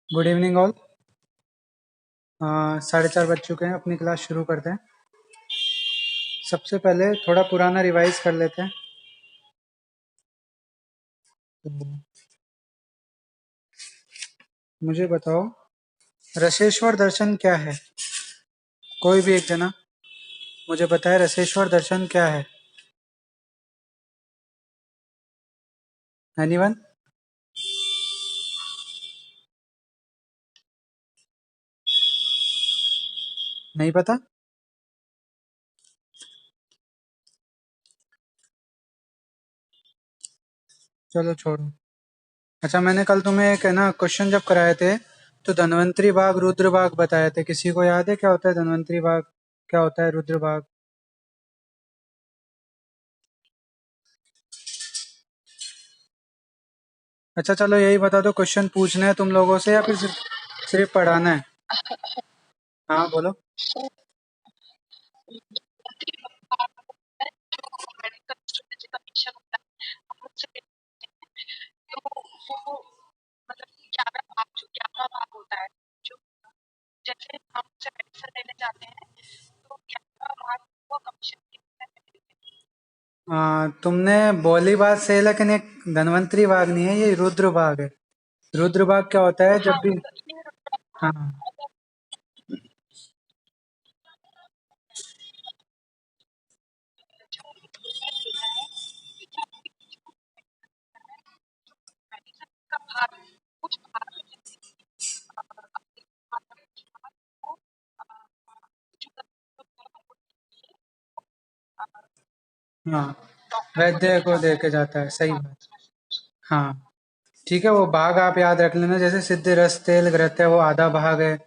Good evening all. 4:30 बज चुके हैं, अपनी क्लास शुरू करते हैं। सबसे पहले थोड़ा पुराना रिवाइज कर लेते हैं। तो मुझे बताओ, रसेश्वर दर्शन क्या है? कोई भी एक जना मुझे बताए रसेश्वर दर्शन क्या है। एनीवन? नहीं पता? चलो छोड़ो। अच्छा, मैंने कल तुम्हें एक है ना क्वेश्चन जब कराए थे, तो धन्वंतरी बाग रुद्र बाग बताए थे। किसी को याद है क्या होता है धन्वंतरी बाग, क्या होता है रुद्र बाग? अच्छा चलो, यही बता दो, क्वेश्चन पूछने हैं तुम लोगों से या फिर सिर्फ पढ़ाना है? हाँ बोलो। तुमने बोली बात सही है, लेकिन एक धन्वंतरी बाग नहीं है, ये रुद्र बाग है। रुद्र बाग क्या होता है जब भी। हाँ हाँ, वैद्य को दे के जाता है, सही बात। हाँ ठीक है, वो भाग आप याद रख लेना, जैसे सिद्ध रस तेल घृत है वो आधा भाग है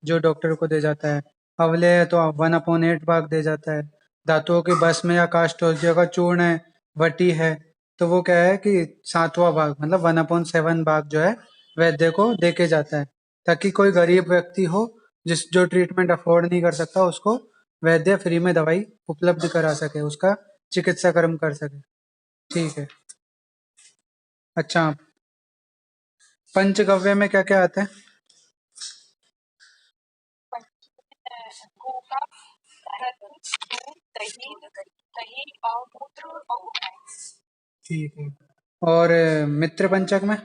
जो डॉक्टर को दे जाता है। अवले है तो 1/8 भाग दे जाता है। धातुओं की भस्म या काष्ठोज्य का चूर्ण है, वटी है, तो वो क्या है कि 7वां भाग मतलब 1/7 भाग जो है वैद्य को दे के जाता है, ताकि कोई गरीब व्यक्ति हो जिस जो ट्रीटमेंट अफोर्ड नहीं कर सकता, उसको वैद्य फ्री में दवाई उपलब्ध करा सके, उसका चिकित्सा कर्म कर सके। ठीक है। अच्छा, पंचगव्य में क्या क्या आता है? ठीक है। और मित्र पंचक में?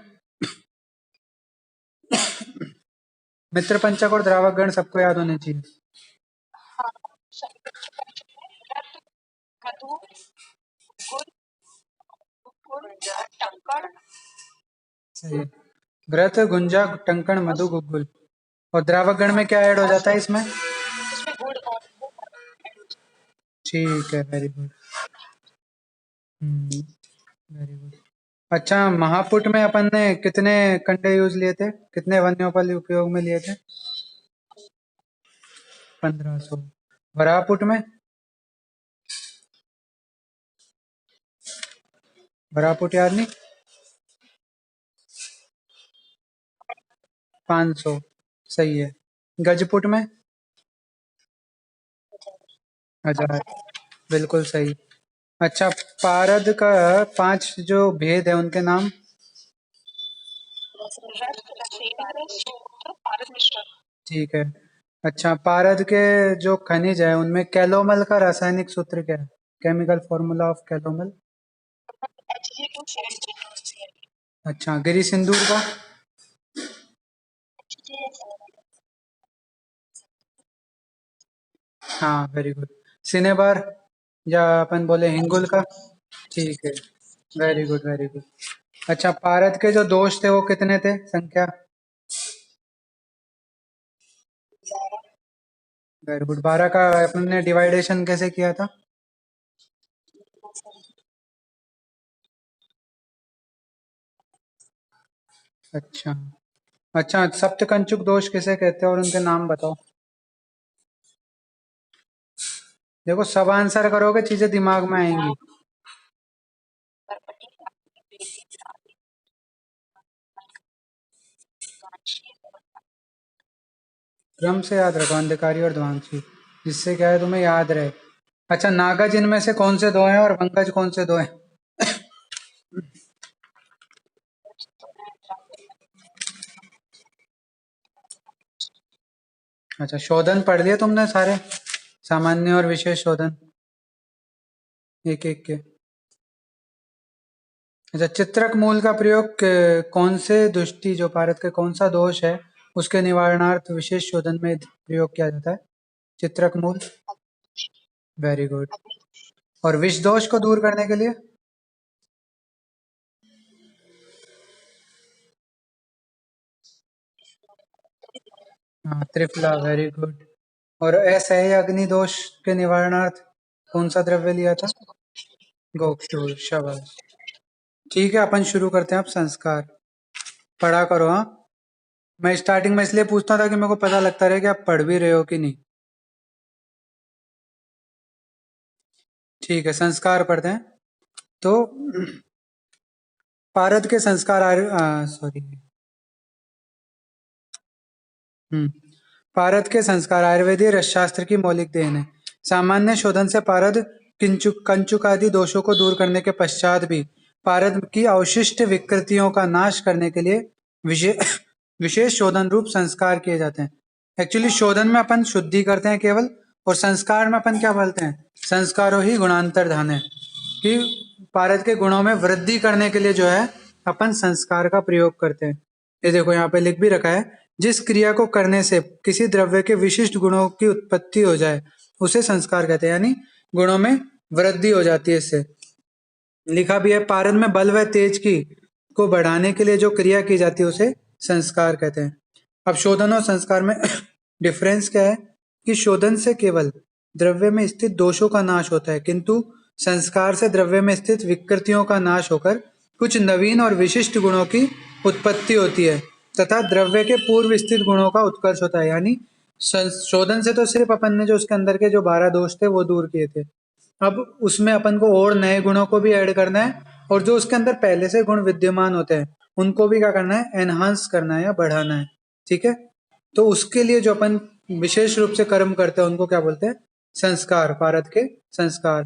मित्र पंचक और द्रावक गण सबको याद होने चाहिए। सही है। घृत गुंजा टंकण मधु गुग्गुल। और द्रावक गण में क्या ऐड हो जाता है इसमें? ठीक है, वेरी गुड। Very good. अच्छा, महापुट में अपन ने कितने कंडे यूज लिए थे, कितने वन्योपल उपयोग में लिए थे? 1500। वराहपुट में? वराहपुट याद नहीं? 500। सही है। गजपुट में? 1000। बिल्कुल सही। अच्छा, पारद का 5 जो भेद है उनके नाम? ठीक है। अच्छा, पारद के जो खनिज है उनमें कैलोमल का रासायनिक सूत्र क्या है? Chemical formula of calomel? अच्छा, गिरी सिंदूर का? हाँ, वेरी गुड। सिनेबार या अपन बोले हिंगुल का? ठीक है। Very good, very good. अच्छा, पारद के जो दोष थे वो कितने थे, संख्या? Very good. 12 का अपन ने डिवाइडेशन कैसे किया था? अच्छा। अच्छा, सप्तकंचुक दोष किसे कहते हैं और उनके नाम बताओ। देखो, सब आंसर करोगे चीजें दिमाग में आएंगी। क्रम से याद रखो, अंधकारी और ध्वांसी, जिससे क्या है तुम्हें याद रहे। अच्छा, नागज इनमें से कौन से दो हैं और पंकज कौन से दो हैं? अच्छा, शोधन पढ़ लिए तुमने सारे, सामान्य और विशेष शोधन एक एक के? अच्छा, चित्रक मूल का प्रयोग कौन से दुष्टि, जो भारत के कौन सा दोष है उसके निवारणार्थ विशेष शोधन में प्रयोग किया जाता है? चित्रक मूल। Very good. और विष दोष को दूर करने के लिए? हाँ, त्रिफला। Very good. और असह्य अग्नि दोष के निवारणार्थ कौन सा द्रव्य लिया था? गोक्षूर। शाबाश। ठीक है, अपन शुरू करते हैं अब संस्कार। पढ़ा करो हाँ। मैं स्टार्टिंग में इसलिए पूछता था कि मेरे को पता लगता रहे कि आप पढ़ भी रहे हो कि नहीं। ठीक है, संस्कार पढ़ते हैं। तो भारत के संस्कार सॉरी। हम्म भारत के संस्कार आयुर्वेदीय रसशास्त्र की मौलिक देन है। सामान्य शोधन से पारद कंचुकादि दोषों को दूर करने के पश्चात भी पारद की अवशिष्ट विकृतियों का नाश करने के लिए विशेष विशेष शोधन रूप संस्कार किए जाते हैं। एक्चुअली शोधन में अपन शुद्धि करते हैं केवल, और संस्कार में अपन क्या बोलते हैं? संस्कारों ही गुणांतर धान है, कि पारद के गुणों में वृद्धि करने के लिए जो है अपन संस्कार का प्रयोग करते हैं। ये देखो यहाँ पे लिख भी रखा है, जिस क्रिया को करने से किसी द्रव्य के विशिष्ट गुणों की उत्पत्ति हो जाए उसे संस्कार कहते हैं, यानी गुणों में वृद्धि हो जाती है इससे। लिखा भी है, पारद में बल व तेज की को बढ़ाने के लिए जो क्रिया की जाती है उसे संस्कार कहते हैं। अब शोधन और संस्कार में डिफरेंस क्या है? कि शोधन से केवल द्रव्य में स्थित दोषों का नाश होता है, किंतु संस्कार से द्रव्य में स्थित विकृतियों का नाश होकर कुछ नवीन और विशिष्ट गुणों की उत्पत्ति होती है, तथा द्रव्य के पूर्व स्थित गुणों का उत्कर्ष होता है। यानी शोधन से तो सिर्फ अपन ने जो उसके अंदर के जो 12 दोष थे वो दूर किए थे, अब उसमें अपन को और नए गुणों को भी ऐड करना है, और जो उसके अंदर पहले से गुण विद्यमान होते हैं उनको भी क्या करना है? एनहांस करना है या बढ़ाना है। ठीक है, तो उसके लिए जो अपन विशेष रूप से कर्म करते हैं उनको क्या बोलते हैं? संस्कार। पारद के संस्कार।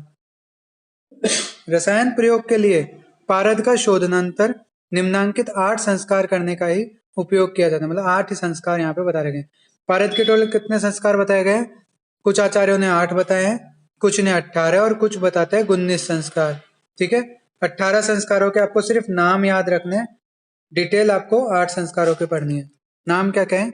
रसायन प्रयोग के लिए पारद का शोधनांतर निम्नांकित 8 संस्कार करने का ही उपयोग किया जाता है। मतलब 8 ही संस्कार यहाँ पे बता रहे गए। पारद के टोटल कितने संस्कार बताए गए? कुछ आचार्यों ने 8 बताए हैं, कुछ ने 18 और कुछ बताते हैं 19 संस्कार। ठीक है, 18 संस्कारों के आपको सिर्फ नाम याद रखने हैं, डिटेल आपको 8 संस्कारों की पढ़नी है। नाम क्या कहें?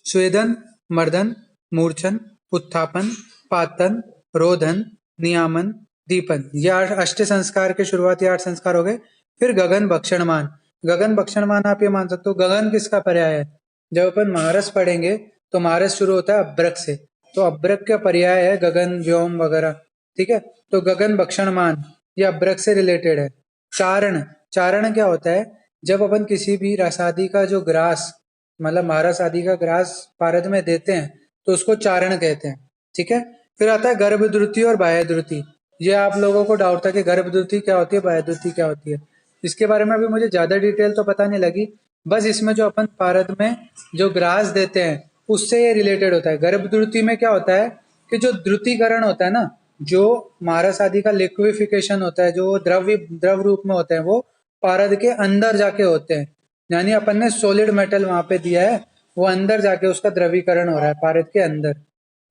स्वेदन, मर्दन, मूर्छन, उत्थापन, पातन, रोधन, नियामन, दीपन। ये अष्ट संस्कार के शुरुआती 8 संस्कार हो गए। फिर गगन भक्षणमान। गगन भक्षणमान आप ये मान सकते हो, गगन किसका पर्याय है? जब अपन महारस पढ़ेंगे तो महारस शुरू होता है अब्रक से, तो अब्रक का पर्याय है गगन, व्योम वगैरह। ठीक है, तो गगन भक्षणमान ये अब्रक से रिलेटेड है। चारण। चारण क्या होता है? जब अपन किसी भी रसादी का जो ग्रास, मतलब महारस आदि का ग्रास पारद में देते हैं तो उसको चारण कहते हैं। ठीक है, फिर आता है गर्भद्रुति और बाह्यद्रुति। ये आप लोगों को डाउट था कि गर्भद्रुति क्या होती है, बाह्यद्रुति क्या होती है। इसके बारे में अभी मुझे ज्यादा डिटेल तो पता नहीं लगी, बस इसमें जो अपन पारद में जो ग्रास देते हैं उससे ये रिलेटेड होता है। गर्भद्रुति में क्या होता है कि जो द्रुतीकरण होता है ना, जो महारस आदि का लिक्विफिकेशन होता है, जो द्रव रूप में होते हैं, वो पारद के अंदर जाके होते हैं। यानी अपन ने सॉलिड मेटल वहां पे दिया है, वो अंदर जाके उसका द्रवीकरण हो रहा है पारद के अंदर,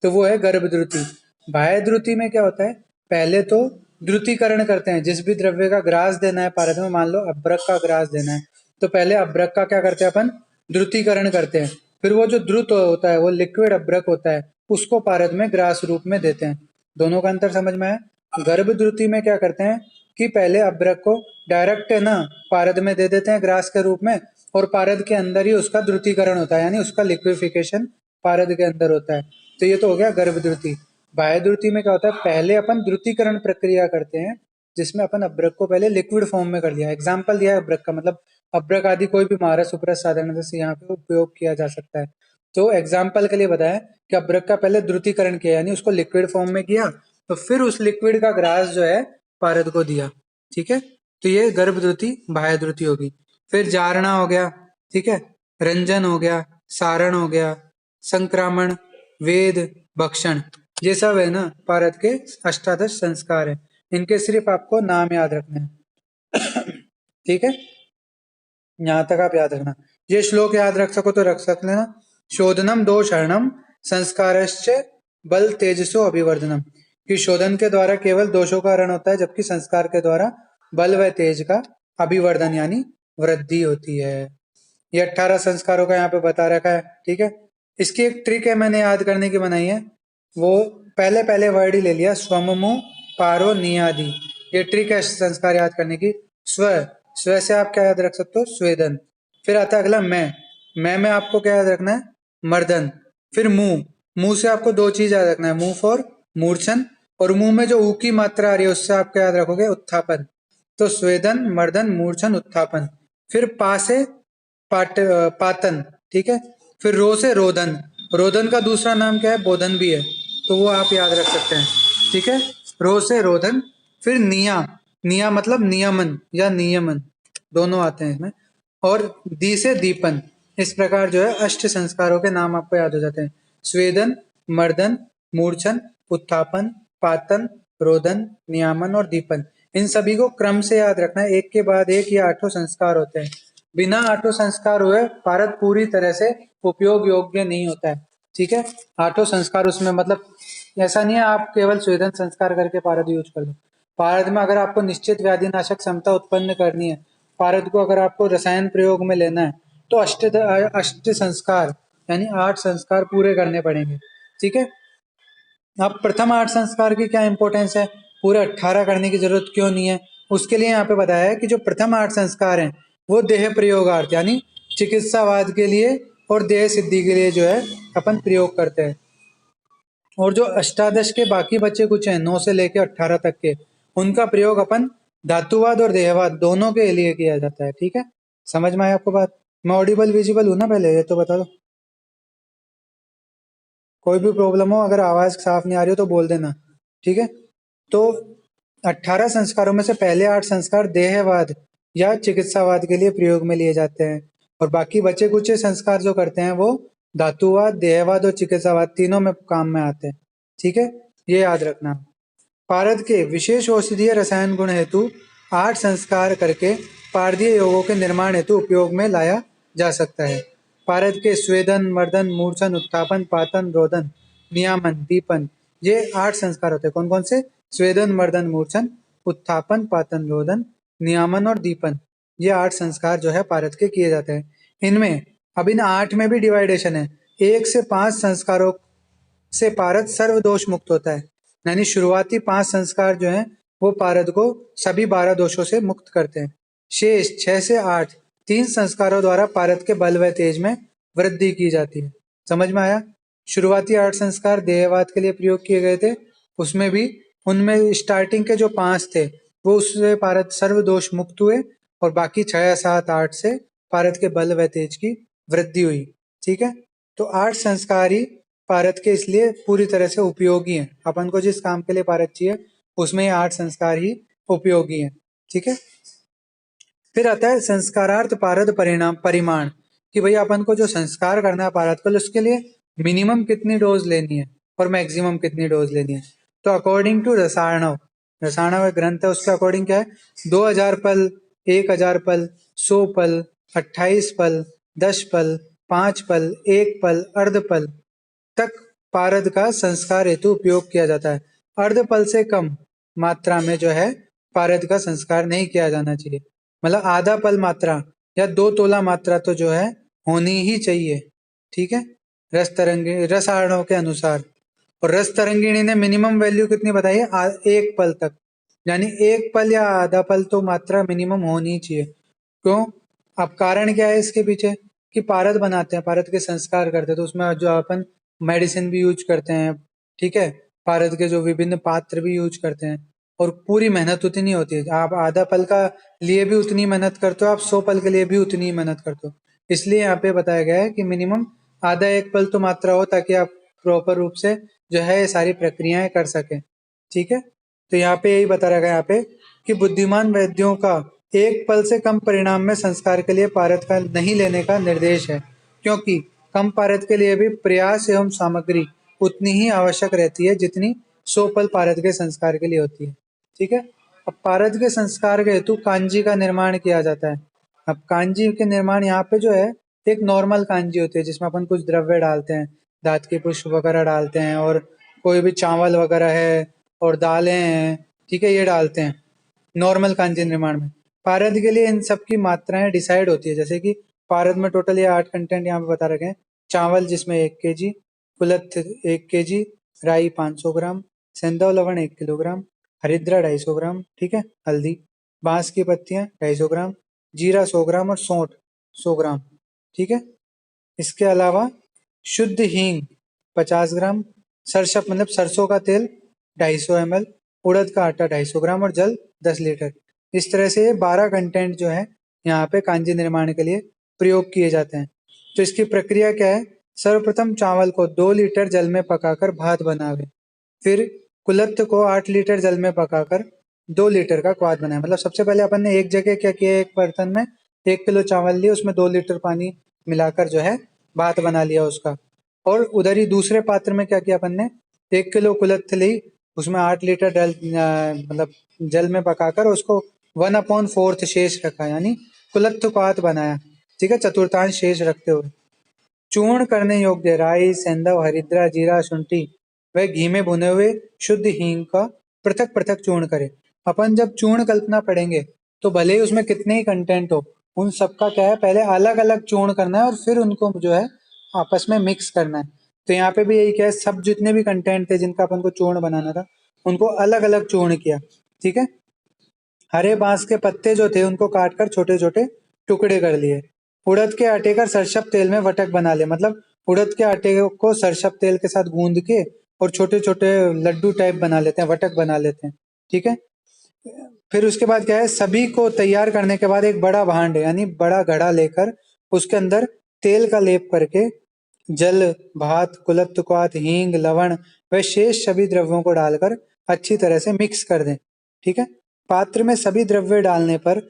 तो वो है गर्भद्रुति। बाह्यद्रुति में क्या होता है? पहले तो द्रुतीकरण करते हैं, जिस भी द्रव्य का ग्रास देना है पारद में, मान लो अब्रक का ग्रास देना है, तो पहले अब्रक का क्या करते हैं अपन? द्रुतीकरण करते हैं। फिर वो जो द्रुत होता है, वो लिक्विड अब्रक होता है, उसको पारद में ग्रास रूप में देते हैं। दोनों का अंतर समझ में आया? गर्भद्रुति में क्या करते हैं कि पहले अब्रक को डायरेक्ट है ना पारद में दे देते हैं ग्रास के रूप में, और पारद के अंदर ही उसका द्रुतीकरण होता है, यानी उसका लिक्विफिकेशन पारद के अंदर होता है। तो ये तो हो गया गर्भद्रुति। बाह्यद्रुति में क्या होता है? पहले अपन द्रुतीकरण प्रक्रिया करते हैं, जिसमें अपन अब्रक को पहले लिक्विड फॉर्म में कर लिया। एग्जाम्पल दिया है अब्रक का, मतलब अब्रक आदि कोई भी महारस उपरस साधारण से यहाँ पे उपयोग किया जा सकता है। तो एग्जाम्पल के लिए बताया कि अब्रक का पहले द्रुतीकरण किया, यानी उसको लिक्विड फॉर्म में किया, तो फिर उस लिक्विड का ग्रास जो है पारद को दिया। ठीक है, तो ये गर्भद्रुति बाह्यद्रुति होगी। फिर जारणा हो गया, ठीक है, रंजन हो गया, सारण हो गया, संक्रामण, वेद, भक्षण, ये सब है ना पारद के अष्टादश संस्कार है। इनके सिर्फ आपको नाम याद रखने हैं। ठीक है, यहाँ तक आप याद रखना। ये श्लोक याद रख सको तो रख सकते ना। शोधनम दोषहरणम संस्कारश्च बल तेजसो अभिवर्धनम, कि शोधन के द्वारा केवल दोषों का हरण होता है, जबकि संस्कार के द्वारा बल व तेज का अभिवर्धन यानी वृद्धि होती है। ये 18 संस्कारों का यहाँ पे बता रखा है। ठीक है, इसकी एक ट्रिक है, मैंने याद करने की बनाई है। वो पहले पहले वर्ड ही ले लिया, स्वममु पारो नियादि। ये ट्रिक है संस्कार याद करने की। स्व, स्व से आप क्या याद रख सकते हो, स्वेदन। फिर आता है अगला मैं में आपको क्या याद रखना है, मर्दन। फिर मुंह, मुंह से आपको दो चीज याद रखना है, मुंह फॉर मूर्छन, और मुंह में जो ऊ की मात्रा आ रही है उससे आप क्या याद रखोगे, उत्थापन। तो स्वेदन, मर्दन, मूर्छन, उत्थापन। फिर पा से पातन। ठीक है, फिर रो से रोदन। रोदन का दूसरा नाम क्या है, बोधन भी है, तो वो आप याद रख सकते हैं। ठीक है, रो से रोदन। फिर निया, निया मतलब नियमन या नियमन, दोनों आते हैं इसमें। और दी से दीपन। इस प्रकार जो है अष्ट संस्कारों के नाम आपको याद हो जाते हैं, स्वेदन, मर्दन, मूर्छन, उत्थापन, पातन, रोदन, नियामन और दीपन। इन सभी को क्रम से याद रखना है, एक के बाद एक, ये आठों संस्कार होते हैं। बिना आठों संस्कार हुए पारद पूरी तरह से उपयोग योग्य नहीं होता है। ठीक है, आठों संस्कार उसमें, मतलब ऐसा नहीं है आप केवल स्वेदन संस्कार करके पारद यूज कर लो। पारद में अगर आपको निश्चित व्याधि नाशक क्षमता उत्पन्न करनी है, पारद को अगर आपको रसायन प्रयोग में लेना है, तो अष्ट संस्कार यानी 8 संस्कार पूरे करने पड़ेंगे। ठीक है, अब प्रथम 8 संस्कार की क्या इंपॉर्टेंस है, पूरे 18 करने की जरूरत क्यों नहीं है, उसके लिए यहाँ पे बताया है कि जो प्रथम 8 संस्कार हैं वो देह प्रयोगार्थ यानी चिकित्सावाद के लिए और देह सिद्धि के लिए जो है अपन प्रयोग करते हैं। और जो अष्टादश के बाकी बच्चे कुछ हैं 9 से लेकर 18 तक के, उनका प्रयोग अपन धातुवाद और देहवाद दोनों के लिए किया जाता है। ठीक है, समझ में आया आपको बात। मैं ऑडिबल विजिबल हूं ना, पहले ये तो बता दो। कोई भी प्रॉब्लम हो, अगर आवाज साफ नहीं आ रही हो तो बोल देना। ठीक है, तो 18 संस्कारों में से पहले 8 संस्कार देहवाद या चिकित्सावाद के लिए प्रयोग में लिए जाते हैं, और बाकी बचे कुछ संस्कार जो करते हैं वो धातुवाद, देहवाद और चिकित्सावाद तीनों में काम में आते हैं। ठीक है, ये याद रखना। पारद के विशेष औषधीय रसायन गुण हेतु 8 संस्कार करके पारदीय योगों के निर्माण हेतु उपयोग में लाया जा सकता है। पारद के स्वेदन, मर्दन, मूर्छन, उत्थापन, पातन, रोदन, नियामन, दीपन, ये 8 संस्कार होते हैं। कौन कौन से, स्वेदन, मर्दन, मूर्छन, उत्थापन, पातन, रोदन, नियामन और दीपन, ये 8 संस्कार जो है पारद के किए जाते हैं। इनमें अब इन 8 में भी डिवाइडेशन है, 1 से 5 संस्कारों से पारद सर्वदोष मुक्त होता है, यानी शुरुआती 5 संस्कार जो हैं वो पारद को सभी 12 दोषों से मुक्त करते हैं। शेष 6 से 8 3 संस्कारों द्वारा पारद के बल व तेज में वृद्धि की जाती है। समझ में आया। शुरुआती 8 संस्कार देहवाद के लिए प्रयोग किए गए थे, उसमें भी उनमें स्टार्टिंग के जो 5 थे वो उससे पारद सर्वदोष मुक्त हुए, और बाकी 6 7 8 से पारद के बल व तेज की वृद्धि हुई। ठीक है, तो 8 संस्कार ही पारद के इसलिए पूरी तरह से उपयोगी हैं। अपन को जिस काम के लिए पारद चाहिए उसमें ये 8 संस्कार ही उपयोगी हैं। ठीक है, फिर आता है संस्कारार्थ पारद परिणाम परिमाण, कि भाई अपन को जो संस्कार करना है पारद को, उसके लिए मिनिमम कितनी डोज लेनी है और मैक्सिमम कितनी डोज लेनी है। तो अकॉर्डिंग टू रसायणव, रसायणव एक ग्रंथ है, उसके अकॉर्डिंग क्या है, 2000 पल, 1000 पल, 100 पल, 28 पल, 10 पल, 5 पल, 1 पल, अर्ध पल तक पारद का संस्कार हेतु उपयोग किया जाता है। अर्ध पल से कम मात्रा में जो है पारद का संस्कार नहीं किया जाना चाहिए, मतलब आधा पल मात्रा या 2 तोला मात्रा तो जो है होनी ही चाहिए। ठीक है, रस तरंगी रस आरणों के अनुसार। और रस तरंगिणी ने मिनिमम वैल्यू कितनी बताई है, 1 पल तक, यानी 1 पल या आधा पल तो मात्रा मिनिमम होनी ही चाहिए। क्यों, अब कारण क्या है इसके पीछे, कि पारद बनाते हैं, पारद के संस्कार करते हैं, तो उसमें जो अपन मेडिसिन भी यूज करते हैं। ठीक है, पारद के जो विभिन्न पात्र भी यूज करते हैं, और पूरी मेहनत उतनी होती है, आप आधा पल का लिए भी उतनी मेहनत करते हो, आप 100 पल के लिए भी उतनी ही मेहनत करते हो। इसलिए यहाँ पे बताया गया है कि मिनिमम आधा 1 पल तो मात्रा हो, ताकि आप प्रॉपर रूप से जो है ये सारी प्रक्रियाएं कर सकें। ठीक है, तो यहाँ पे यही बताया गया यहाँ पे कि बुद्धिमान वैद्यों का 1 पल से कम परिणाम में संस्कार के लिए पारद का नहीं लेने का निर्देश है, क्योंकि कम पारद के लिए भी प्रयास एवं सामग्री उतनी ही आवश्यक रहती है जितनी 100 पल पारद के संस्कार के लिए होती है। ठीक है, अब पारद के संस्कार के हेतु कांजी का निर्माण किया जाता है। अब कांजी के निर्माण यहाँ पे जो है, एक नॉर्मल कांजी होती है जिसमें अपन कुछ द्रव्य डालते हैं, दाँत के पुष्प वगैरह डालते हैं, और कोई भी चावल वगैरह है और दालें हैं, ठीक है, ये डालते हैं नॉर्मल कांजी निर्माण में। पारद के लिए इन सब की मात्राएं डिसाइड होती है, जैसे कि पारद में टोटल ये 8 कंटेंट यहाँ पे बता रखे हैं। चावल जिसमें 1 kg, कुलथ 1 kg, राई 500 ग्राम, सेंधव लवण 1 किलोग्राम, हरिद्रा 250 ग्राम, ठीक है, हल्दी, बांस की पत्तियां 250 ग्राम, जीरा 100 ग्राम और सौंठ 100 ग्राम, ठीक है। इसके अलावा शुद्ध हींग 50 ग्राम, सरसप मतलब सरसों का तेल 250 ml, उड़द का आटा 250 ग्राम और जल 10 लीटर। इस तरह से ये 12 कंटेंट जो है यहाँ पे कांजी निर्माण के लिए प्रयोग किए जाते हैं। तो इसकी प्रक्रिया क्या है? सर्वप्रथम चावल को 2 लीटर जल में पकाकर भात बनावे, फिर कुलत्थ को 8 लीटर जल में पकाकर 2 लीटर का क्वाथ बनाए। मतलब सबसे पहले अपन ने एक जगह क्या किया, एक बर्तन में 1 किलो चावल लिए, उसमें 2 लीटर पानी मिलाकर जो है भात बना लिया उसका। और उधर ही दूसरे पात्र में क्या किया अपन ने, 1 किलो कुलत्थ ली, उसमें 8 लीटर मतलब जल में पकाकर उसको 1/4 शेष रखा, यानी कुलत्थ क्वाथ बनाया, ठीक है, चतुर्थांश शेष रखते हुए। चूर्ण करने योग्य राई, सेंधव, हरिद्रा, जीरा, शुंठी व घी में भुने हुए शुद्ध हींग का पृथक पृथक चूर्ण करें। अपन जब चूर्ण कल्पना पढ़ेंगे तो भले ही उसमें कितने ही कंटेंट हो, उन सबका क्या है, पहले अलग अलग चूर्ण करना है और फिर उनको जो है आपस में मिक्स करना है। तो यहाँ पे भी यही क्या है, सब जितने भी कंटेंट थे जिनका अपन को चूर्ण बनाना था, उनको अलग अलग चूर्ण किया, ठीक है। हरे बांस के पत्ते जो थे उनको काटकर छोटे छोटे टुकड़े कर लिए। उड़द के आटे का सरसप तेल में वटक बना ले, मतलब उड़द के आटे को सरसप तेल के साथ गूंद के और छोटे छोटे लड्डू टाइप बना लेते हैं, वटक बना लेते हैं, ठीक है। फिर उसके बाद क्या है, सभी को तैयार करने के बाद एक बड़ा भांड यानी बड़ा घड़ा लेकर उसके अंदर तेल का लेप करके जल, भात, कुलत्थ क्वाथ, हींग, लवण व शेष सभी द्रव्यों को डालकर अच्छी तरह से मिक्स कर दें, ठीक है। पात्र में सभी द्रव्य डालने पर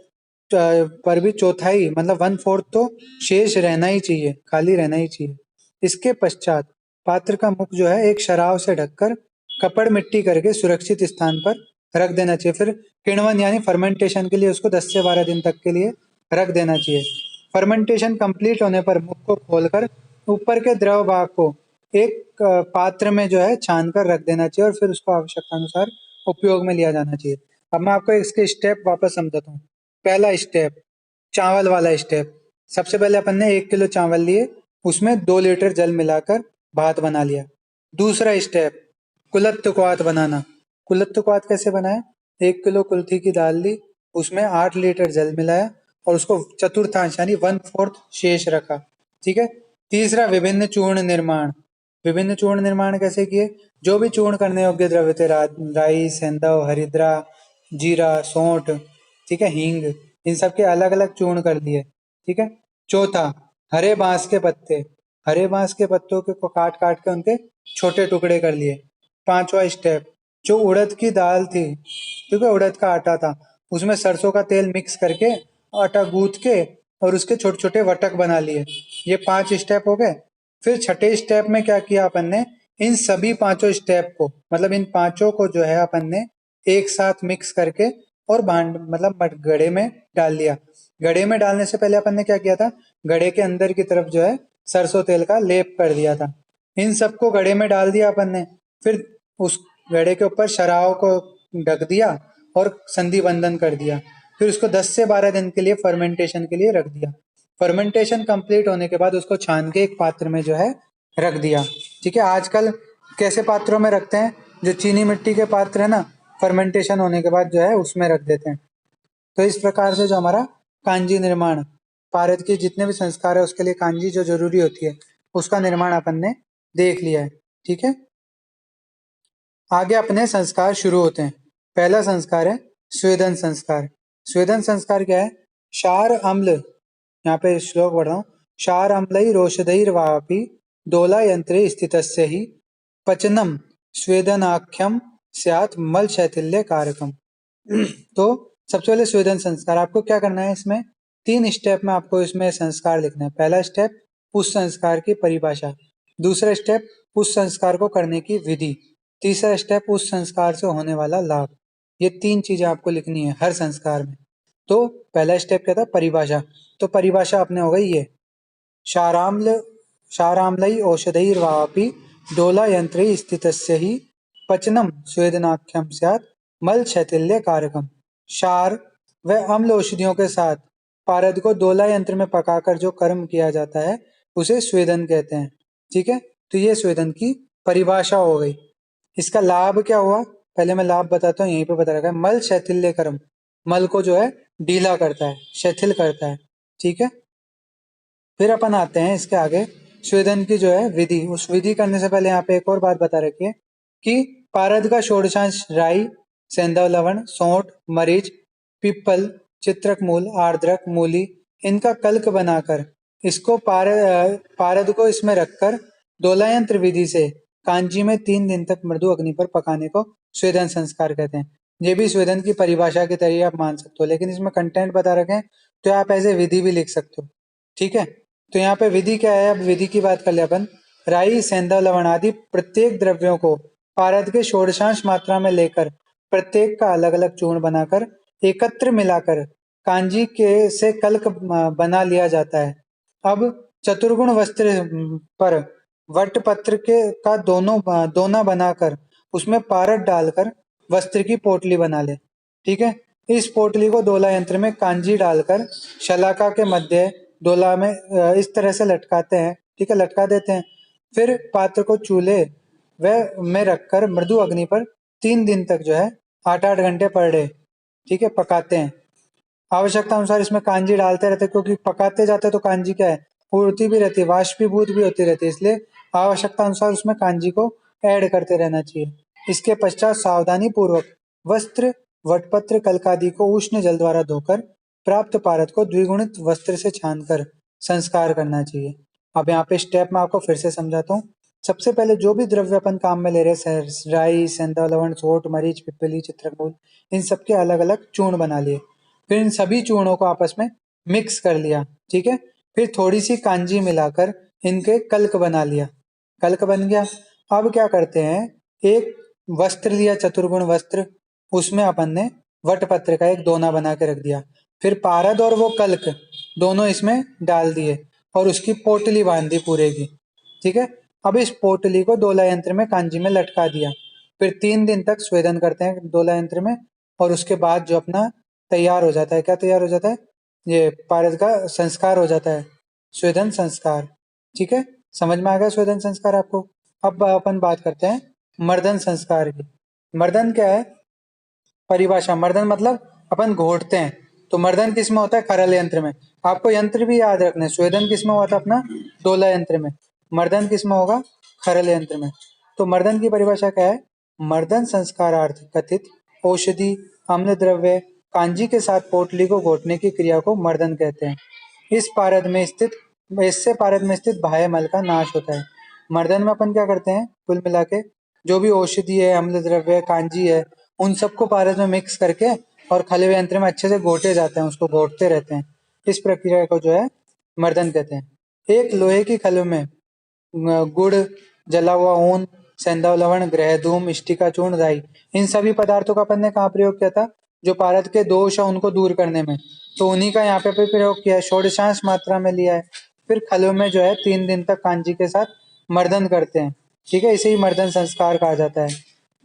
भी चौथाई मतलब 1/4 तो शेष रहना ही चाहिए, खाली रहना ही चाहिए। इसके पश्चात पात्र का मुख जो है एक शराब से ढककर कपड़ मिट्टी करके सुरक्षित स्थान पर रख देना चाहिए। फिर किण्वन यानी फर्मेंटेशन के लिए उसको 10 से 12 दिन तक के लिए रख देना चाहिए। फर्मेंटेशन कंप्लीट होने पर मुख को खोलकर ऊपर के द्रव भाग को एक पात्र में जो है छान कर रख देना चाहिए और फिर उसको आवश्यकता अनुसार उपयोग में लिया जाना चाहिए। अब मैं आपको इसके स्टेप वापस समझाता हूँ। पहला स्टेप, चावल वाला स्टेप। सबसे पहले अपन ने 1 किलो चावल लिए, उसमें 2 लीटर जल मिलाकर भात बना लिया। दूसरा स्टेप, कुलत्थ क्वाथ बनाना। कुलत्थ क्वाथ कैसे बनाया? 1 किलो कुल्थी की दाल ली, उसमें 8 लीटर जल मिलाया और उसको चतुर्थांश यानी 1/4 शेष रखा, ठीक है। तीसरा, विभिन्न चूर्ण निर्माण। विभिन्न चूर्ण निर्माण कैसे किए? जो भी चूर्ण करने योग्य द्रव्य थे, राई, सेंधव, हरिद्रा, जीरा, सौंठ, ठीक है, हींग, इन सब के अलग अलग चूर्ण कर दिए, ठीक है। चौथा, हरे बांस के पत्ते। हरे बांस के पत्तों को काट काट के उनके छोटे टुकड़े कर लिए। पांचवा स्टेप, जो उड़द की दाल थी, ठीक है, उड़द का आटा था, उसमें सरसों का तेल मिक्स करके आटा गूंथ के और उसके छोटे छोटे वटक बना लिए। ये 5 स्टेप हो गए। फिर छठे स्टेप में क्या किया अपन ने, इन सभी पांचों स्टेप को मतलब इन पांचों को जो है अपन ने एक साथ मिक्स करके और भांड मतलब घड़े में डाल दिया। घड़े में डालने से पहले अपन ने क्या किया था, घड़े के अंदर की तरफ जो है सरसों तेल का लेप कर दिया था। इन सबको घड़े में डाल दिया अपन ने, फिर उस घड़े के ऊपर शराब को ढक दिया और संधि बंधन कर दिया। फिर उसको 10 से 12 दिन के लिए फर्मेंटेशन के लिए रख दिया। फर्मेंटेशन कंप्लीट होने के बाद उसको छान के एक पात्र में जो है रख दिया, ठीक है। आजकल कैसे पात्रों में रखते हैं, जो चीनी मिट्टी के पात्र है ना, फर्मेंटेशन होने के बाद जो है उसमें रख देते हैं। तो इस प्रकार से जो हमारा कांजी निर्माण, भारत के जितने भी संस्कार है उसके लिए कांजी जो जरूरी होती है उसका निर्माण अपन ने देख लिया है, ठीक है। आगे अपने संस्कार शुरू होते हैं। पहला संस्कार है स्वेदन संस्कार। स्वेदन संस्कार क्या है? क्षार अम्ल, यहाँ पे श्लोक पढ़ रहा हूँ, क्षार अम्लई रोषधैर्वापि दोला यंत्रे स्थितस्य ही पचनम स्वेदनाख्यम स्यात् मल शैथिल्य कारकम। तो सबसे पहले स्वेदन संस्कार, आपको क्या करना है, इसमें 3 स्टेप में आपको इसमें संस्कार लिखना है। पहला स्टेप, उस संस्कार की परिभाषा। दूसरा स्टेप, उस संस्कार को करने की विधि। तीसरा स्टेप, उस संस्कार से होने वाला लाभ। ये 3 चीजें आपको लिखनी है हर संस्कार में। तो पहला स्टेप क्या था? परिभाषा। तो परिभाषा अपने हो गई ये, क्षाराम्ल क्षाराम्लई औषधैर्वापि डोलायन्त्रे स्थितस्य हि पचनम स्वेदनाख्यम स्यात् मल शैथिल्य कारकम। क्षार व अम्ल औषधियों के साथ पारद को दोला यंत्र में पकाकर जो कर्म किया जाता है उसे स्वेदन कहते हैं। ठीक है, तो ये स्वेदन की परिभाषा हो गई। इसका लाभ क्या हुआ, पहले मैं लाभ बताता हूँ, यहीं पे बता रखा है। मल शैथिल्य कर्म, मल को जो है ढीला करता है, शिथिल करता है। ठीक है, फिर अपन आते हैं इसके आगे स्वेदन की जो है विधि। उस विधि करने से पहले यहाँ पे एक और बात बता रखी है कि पारद का षोडशांश राई, सेंधव लवण, सौंठ, मरीच, पीपल, चित्रक मूल, आर्द्रक, मूली, इनका कल्क बनाकर इसको पारद को इसमें रखकर दोलायंत्र विधि से कांजी में 3 दिन तक मृदु अग्नि पर पकाने को स्वेदन संस्कार कहते हैं। ये भी स्वेदन की परिभाषा के तरीके आप मान सकते हो, लेकिन इसमें कंटेंट बता रखे हैं तो आप ऐसे विधि भी लिख सकते हो। ठीक है, तो यहाँ पे विधि क्या है, अब विधि की बात कर ले अपन। राई, सेंधा, लवण आदि प्रत्येक द्रव्यों को पारद के षोडशांश मात्रा में लेकर प्रत्येक का अलग अलग चूर्ण बनाकर एकत्र मिलाकर कांजी के से कल्क बना लिया जाता है। अब चतुर्गुण वस्त्र पर वटपत्र के का दोना बनाकर उसमें पारद डालकर वस्त्र की पोटली बना ले। ठीक है, इस पोटली को दोला यंत्र में कांजी डालकर शलाका के मध्य डोला में इस तरह से लटकाते हैं। ठीक है, लटका देते हैं। फिर पात्र को चूल्हे व में रखकर मृदु अग्नि पर 3 दिन तक जो है 8-8 घंटे पर डे, ठीक है, पकाते हैं। आवश्यकता अनुसार इसमें कांजी डालते रहते हैं, क्योंकि पकाते जाते तो कांजी क्या है, उड़ती भी रहती है, वाष्पीभूत भी होती रहती है, इसलिए आवश्यकता अनुसार उसमें कांजी को ऐड करते रहना चाहिए। इसके पश्चात सावधानी पूर्वक वस्त्र, वटपत्र, कल्कादि को उष्ण जल द्वारा धोकर प्राप्त पारद को द्विगुणित वस्त्र से छानकर संस्कार करना चाहिए। अब यहाँ पे स्टेप में आपको फिर से समझाता हूँ। सबसे पहले जो भी द्रव्य अपन काम में ले रहे हैं, राई, सेंधा लवण, सोंठ, मरीच, पिप्पली, चित्रकूट, इन सबके अलग अलग चूर्ण बना लिए। फिर इन सभी चूर्णों को आपस में मिक्स कर लिया। ठीक है, फिर थोड़ी सी कांजी मिलाकर इनके कल्क बना लिया। कल्क बन गया। अब क्या करते हैं, एक वस्त्र लिया, चतुर्गुण वस्त्र, उसमें अपन ने वटपत्र का एक दोना बना के रख दिया। फिर पारद और वो कल्क दोनों इसमें डाल दिए और उसकी पोटली बांध दी पूरे की। ठीक है, अब इस पोटली को दोला यंत्र में कांजी में लटका दिया। फिर 3 दिन तक स्वेदन करते हैं दोला यंत्र में, और उसके बाद जो अपना तैयार हो जाता है, क्या तैयार हो जाता है, ये पारद का संस्कार हो जाता है, स्वेदन संस्कार। ठीक है, समझ में आ गया स्वेदन संस्कार आपको। अब अपन बात करते हैं मर्दन संस्कार की। मर्दन क्या है, परिभाषा। मर्दन मतलब अपन घोटते हैं, तो मर्दन किस में होता है, खरल यंत्र में। आपको यंत्र भी याद रखना है, स्वेदन किस में हुआ था अपना, डोला यंत्र में। मर्दन किस में होगा, खरल यंत्र में। तो मर्दन की परिभाषा क्या है, मर्दन संस्कारार्थ कथित औषधि, अम्ल द्रव्य, कांजी के साथ पोटली को घोटने की क्रिया को मर्दन कहते हैं। इस पारद में स्थित इससे पारद में स्थित बाह्य मल का नाश होता है। मर्दन में अपन क्या करते हैं, कुल मिला के जो भी औषधि है, अम्ल द्रव्य है, कांजी है, उन सबको पारद में मिक्स करके और खले यंत्र में अच्छे से घोटे जाते हैं, उसको घोटते रहते हैं। इस प्रक्रिया को जो है मर्दन कहते हैं। एक लोहे की खल में गुड़, जला हुआ ऊन, सेंधा लवण, ग्रह धूम, इष्टिका चूर्ण, राई, इन सभी पदार्थों का अपन ने कहाँ प्रयोग किया था, जो पारद के दोष है उनको दूर करने में, तो उन्हीं का यहाँ पे भी प्रयोग किया है, षोडशांश मात्रा में लिया है। फिर खलों में जो है 3 दिन तक कांजी के साथ मर्दन करते हैं। ठीक है, इसे ही मर्दन संस्कार कहा जाता है।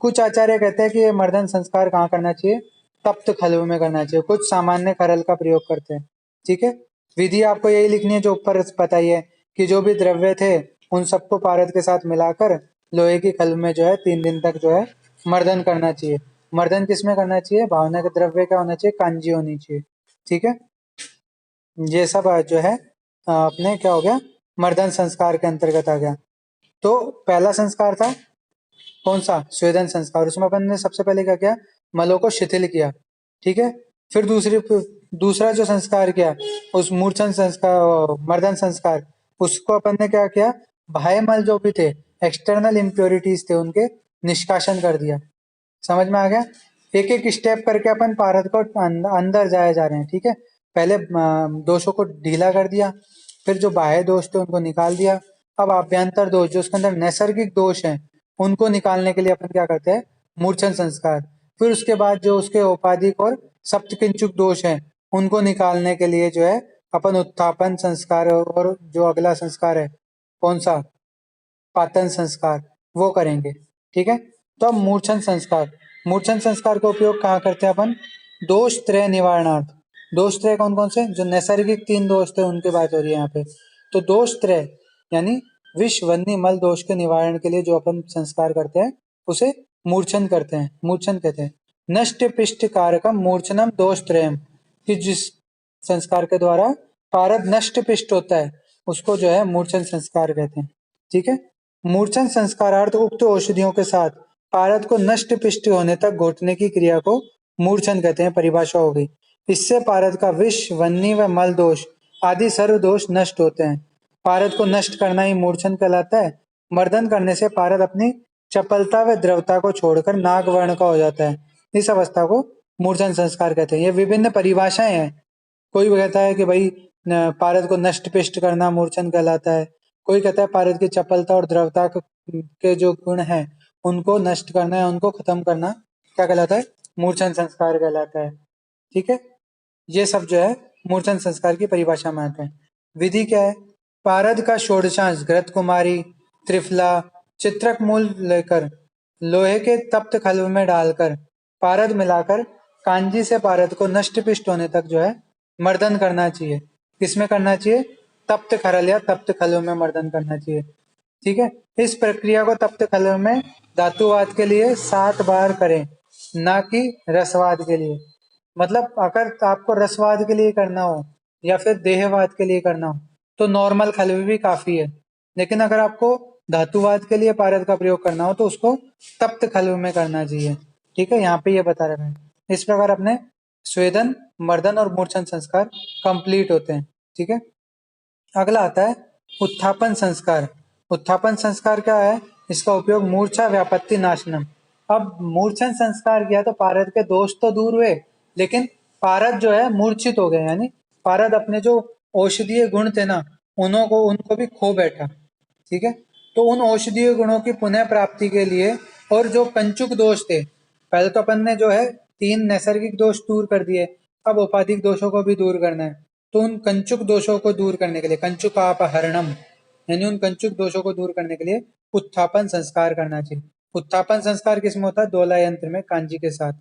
कुछ आचार्य कहते हैं कि ये मर्दन संस्कार कहाँ करना चाहिए, तप्त खलों में करना चाहिए। कुछ सामान्य खरल का प्रयोग करते हैं। ठीक है, विधि आपको यही लिखनी है जो ऊपर बताई है, कि जो भी द्रव्य थे उन सबको पारद के साथ मिलाकर लोहे की खल में जो है 3 दिन तक जो है मर्दन करना चाहिए। मर्दन किस में करना चाहिए, भावना के द्रव्य क्या होना चाहिए, कांजी होनी चाहिए। ठीक है, ये सब जो है अपने क्या हो गया, मर्दन संस्कार के अंतर्गत आ गया। तो पहला संस्कार था कौन सा, स्वेदन संस्कार। उसमें अपन ने सबसे पहले क्या किया, मलों को शिथिल किया। ठीक है, फिर दूसरा जो संस्कार किया, उस मूर्छन संस्कार, मर्दन संस्कार, उसको अपन ने क्या किया, बाह्य मल जो भी थे, एक्सटर्नल इम्प्योरिटीज थे, उनके निष्कासन कर दिया। समझ में आ गया। एक एक स्टेप करके अपन पारद को अंदर जाए जा रहे हैं। ठीक है, पहले दोषों को ढीला कर दिया, फिर जो बाह्य दोष थे उनको निकाल दिया। अब आभ्यंतर दोष, जो उसके अंदर नैसर्गिक दोष हैं, उनको निकालने के लिए अपन क्या करते हैं, मूर्छन संस्कार। फिर उसके बाद जो उसके औपाधिक और सप्तकिंचुक दोष हैं, उनको निकालने के लिए जो है अपन उत्थापन संस्कार, और जो अगला संस्कार है कौन सा, पातन संस्कार, वो करेंगे। ठीक है, तो अब मूर्छन संस्कार, मूर्छन संस्कार का उपयोग कहाँ करते हैं अपन, दोष त्रय निवारणार्थ। दोष त्रय कौन कौन से, जो नैसर्गिक 3 दोष थे उनकी बात हो रही है यहाँ पे। तो दोष त्रय यानी विष वन्नी मल दोष के निवारण के लिए जो अपन संस्कार करते हैं उसे मूर्छन करते हैं, मूर्छन कहते हैं। नष्ट पिष्ट कारकम मूर्छनम दोष त्रयम, कि जिस संस्कार के द्वारा पारद नष्ट पिष्ट होता है उसको जो है मूर्छन संस्कार कहते हैं। ठीक है, मूर्छन संस्कारार्थ उक्त औषधियों के साथ पारद को नष्ट पिष्ट होने तक घोटने की क्रिया को मूर्छन कहते हैं, परिभाषा हो गई। इससे पारद का विष वन्नी व मल दोष आदि सर्व दोष नष्ट होते हैं। पारद को नष्ट करना ही मूर्छन कहलाता है। मर्दन करने से पारद अपनी चपलता व द्रवता को छोड़कर नाग वर्ण का हो जाता है। इस अवस्था को मूर्छन संस्कार कहते हैं। ये विभिन्न परिभाषाएं हैं। कोई कहता है कि भाई पारद को नष्ट पिष्ट करना मूर्छन कहलाता है, कोई कहता है पारद की चपलता और द्रवता के जो गुण हैं उनको नष्ट करना है, उनको खत्म करना क्या कहलाता है, मूर्छन संस्कार कहलाता है। ठीक है, ये सब जो है मूर्छन संस्कार की परिभाषा में आते हैं। विधि क्या है, पारद का षोडशांश घृत कुमारी, त्रिफला, चित्रक मूल लेकर लोहे के तप्त खल्व में डालकर पारद मिलाकर कांजी से पारद को नष्ट पिष्ट होने तक जो है मर्दन करना चाहिए। किसमें करना चाहिए, तप्त खरल या तप्त खल्व में मर्दन करना चाहिए। ठीक है, इस प्रक्रिया को तप्त खल्व में धातुवाद के लिए 7 बार करें, ना कि रसवाद के लिए। मतलब अगर आपको रसवाद के लिए करना हो या फिर देहवाद के लिए करना हो तो नॉर्मल खल्व भी काफी है, लेकिन अगर आपको धातुवाद के लिए पारद का प्रयोग करना हो तो उसको तप्त खल्व में करना चाहिए। ठीक है, यहाँ पे ये बता रखा है। इस प्रकार अपने स्वेदन, मर्दन और मूर्छन संस्कार कंप्लीट होते हैं। ठीक है, अगला आता है उत्थापन संस्कार। उत्थापन संस्कार क्या है, इसका उपयोग मूर्छा व्यापत्ति नाशनम। अब मूर्छन संस्कार किया तो पारद के दोष तो दूर हुए, लेकिन पारद जो है मूर्छित हो गए, यानी पारद अपने जो औषधीय गुण थे ना उनको भी खो बैठा। ठीक है, तो उन औषधीय गुणों की पुनः प्राप्ति के लिए और जो कंचुक दोष थे, पहले तो अपन ने जो है 3 नैसर्गिक दोष दूर कर दिए, अब औपाधिक दोषों को भी दूर करना है। तो उन कंचुक दोषों को दूर करने के लिए कंचुकापहरणम, यानी उन कंचुक दोषों को दूर करने के लिए उत्थापन संस्कार करना चाहिए। उत्थापन संस्कार किसमें होता है, दोला यंत्र में कांजी के साथ।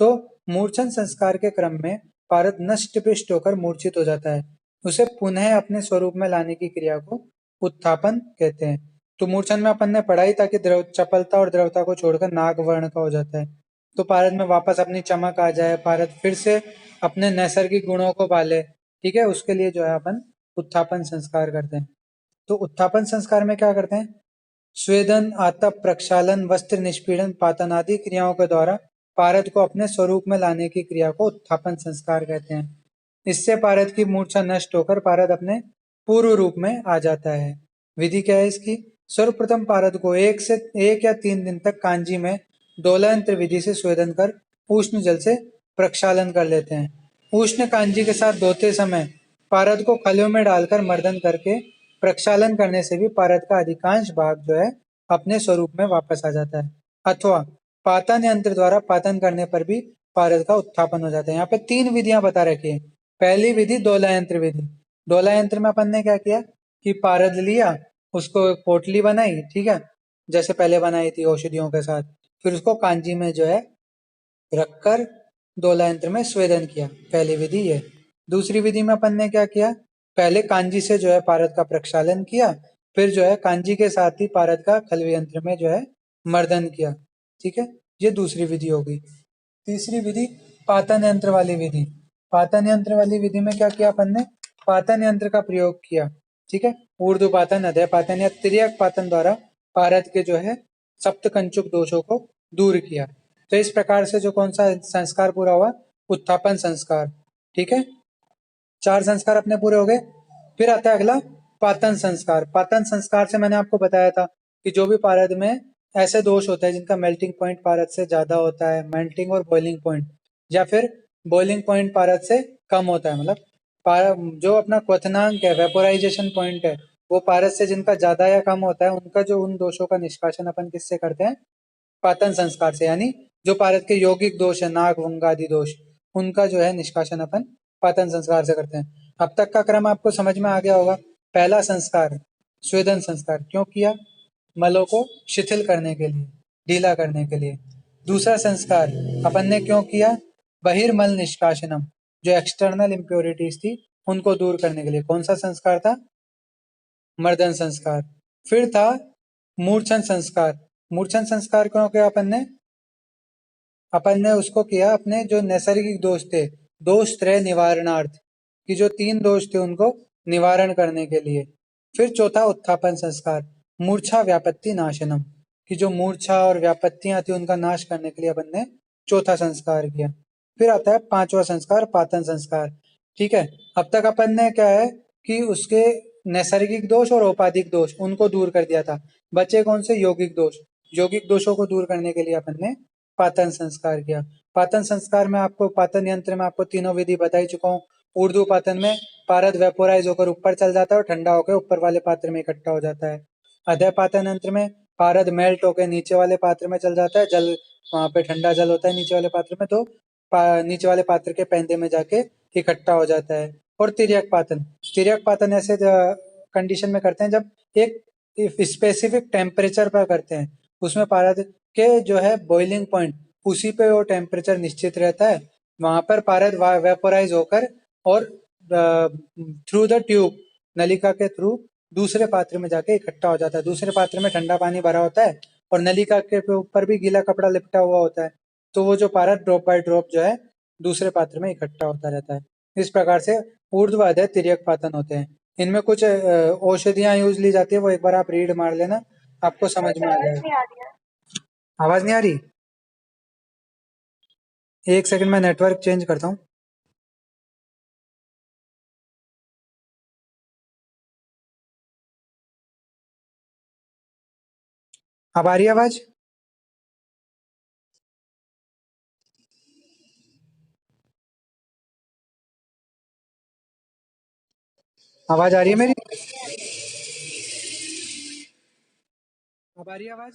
तो मूर्छन संस्कार के क्रम में पारद नष्ट पिष्ट होकर मूर्छित हो जाता है, उसे पुनः अपने स्वरूप में लाने की क्रिया को उत्थापन कहते हैं। तो मूर्छन में अपन ने पढ़ाई था कि चपलता और द्रवता को छोड़कर नाग वर्ण का हो जाता है। तो पारद में वापस अपनी चमक आ जाए, पारद फिर से अपने नैसर्गिक गुणों को पाले, ठीक है, उसके लिए जो है अपन उत्थापन संस्कार करते हैं। तो उत्थापन संस्कार में क्या करते हैं, स्वेदन, आतप, प्रक्षालन, वस्त्र निष्पीड़न, पातन आदि क्रियाओं के द्वारा पारद को अपने स्वरूप में लाने की क्रिया को उत्थापन संस्कार कहते हैं। इससे पारद की मूर्छा नष्ट होकर पारद अपने पूर्व रूप में आ जाता है। विधि क्या है इसकी, सर्वप्रथम पारद को 1 या 3 दिन तक कांजी में डोलायंत्र विधि से स्वेदन कर उष्ण जल से प्रक्षालन कर लेते हैं। उष्ण कांजी के साथ धोते समय पारद को खलियों में डालकर मर्दन करके प्रक्षालन करने से भी पारद का अधिकांश भाग जो है अपने स्वरूप में वापस आ जाता है। अथवा पातन यंत्र द्वारा पातन करने पर भी पारद का उत्थापन हो जाता है। यहाँ पे 3 विधियां बता रखी है। पहली विधि डोला यंत्र विधि। डोला यंत्र में अपन ने क्या किया कि पारद लिया, उसको एक पोटली बनाई, ठीक है, जैसे पहले बनाई थी औषधियों के साथ, फिर उसको कांजी में जो है रखकर डोला यंत्र में स्वेदन किया। पहली विधि ये। दूसरी विधि में अपन ने क्या किया, पहले कांजी से जो है पारद का प्रक्षालन किया, फिर जो है कांजी के साथ ही पारद का खल्व यंत्र में जो है मर्दन किया। ठीक है, ये दूसरी विधि हो गई। तीसरी विधि पातन यंत्र वाली विधि। पातन यंत्र वाली विधि में क्या किया अपन ने, पातन यंत्र का प्रयोग किया। ठीक है, ऊर्ध्व पातन, अधः पातन या तिर्यक पातन द्वारा पारद के जो है सप्त कंचुक दोषों को दूर किया। तो इस प्रकार से जो कौन सा संस्कार पूरा हुआ, उत्थापन संस्कार। ठीक है, 4 संस्कार अपने पूरे हो गए। फिर आता है अगला पातन संस्कार। पातन संस्कार से मैंने आपको बताया था कि जो भी पारद में ऐसे दोष होते हैं जिनका मेल्टिंग पॉइंट पारद से ज्यादा होता है, मेल्टिंग और बॉइलिंग पॉइंट, या फिर बॉइलिंग पॉइंट पारद से कम होता है, मतलब जो अपना क्वथनांक है, वेपोराइजेशन पॉइंट है, वो पारद से जिनका ज्यादा या कम होता है उनका जो उन दोषों का निष्कासन अपन किससे करते हैं, पातन संस्कार से। यानी जो पारद के यौगिक दोष है, नाग वंग आदि दोष, उनका जो है निष्कासन अपन पातन संस्कार से करते हैं। अब तक का क्रम आपको समझ में आ गया होगा। पहला संस्कार स्वेदन संस्कार क्यों किया? मलों को शिथिल करने के लिए, ढीला करने के लिए। दूसरा संस्कार अपन ने क्यों किया? बहिर्मल निष्काशनम, जो एक्सटर्नल इम्प्योरिटीज थी उनको दूर करने के लिए। कौन सा संस्कार था? मर्दन संस्कार। फिर था मूर्छन संस्कार। मूर्छन संस्कार क्यों किया अपन ने? अपन ने उसको किया अपने जो नैसर्गिक दोष थे, दोष त्रय निवारणार्थ, कि जो 3 दोष थे उनको निवारण करने के लिए। फिर चौथा उत्थापन संस्कार, मूर्छा व्यापत्ति नाशनम, कि जो मूर्छा और व्यापत्तियां थी उनका नाश करने के लिए अपन ने चौथा संस्कार किया। फिर आता है 5वां संस्कार, पातन संस्कार। ठीक है, अब तक अपन ने क्या है कि उसके नैसर्गिक दोष और औपाधिक दोष उनको दूर कर दिया था। बचे कौन से? यौगिक दोष। यौगिक दोषों को दूर करने के लिए अपन ने पातन संस्कार किया। पातन संस्कार में आपको, पातन यंत्र में आपको तीनों विधि बता ही चुका हूँ। ऊर्ध्व पातन में पारद वेपोराइज होकर ऊपर चल जाता है और ठंडा होकर ऊपर वाले पात्र में इकट्ठा हो जाता है। अधः पातन यंत्र में पारद मेल्ट होकर नीचे वाले पात्र में चल जाता है, जल वहां पे ठंडा जल होता है नीचे वाले पात्र में, तो नीचे वाले पात्र के पैंदे में जाके इकट्ठा हो जाता है। और तिर्यक पातन, तिर्यक पातन ऐसे कंडीशन में करते हैं जब एक स्पेसिफिक टेम्परेचर पर करते हैं, उसमें पारद के जो है बॉइलिंग पॉइंट, उसी पे वो टेम्परेचर निश्चित रहता है, वहां पर पारद वेपोराइज होकर और थ्रू द ट्यूब, नलिका के थ्रू दूसरे पात्र में जाके इकट्ठा हो जाता है। दूसरे पात्र में ठंडा पानी भरा होता है और नलिका के ऊपर भी गीला कपड़ा लिपटा हुआ होता है, तो वो जो पारद ड्रॉप बाय ड्रॉप जो है दूसरे पात्र में इकट्ठा होता रहता है। इस प्रकार से ऊर्ध्वाधर तिर्यक पातन होते हैं। इनमें कुछ औषधियां यूज ली जाती है, वो एक बार आप रीड मार लेना, आपको समझ में आ जाएगा। आवाज नहीं आ रही? एक सेकंड में नेटवर्क चेंज करता हूँ। अब आ रही है आवाज? आवाज आ रही है मेरी? अब आ रही है आवाज?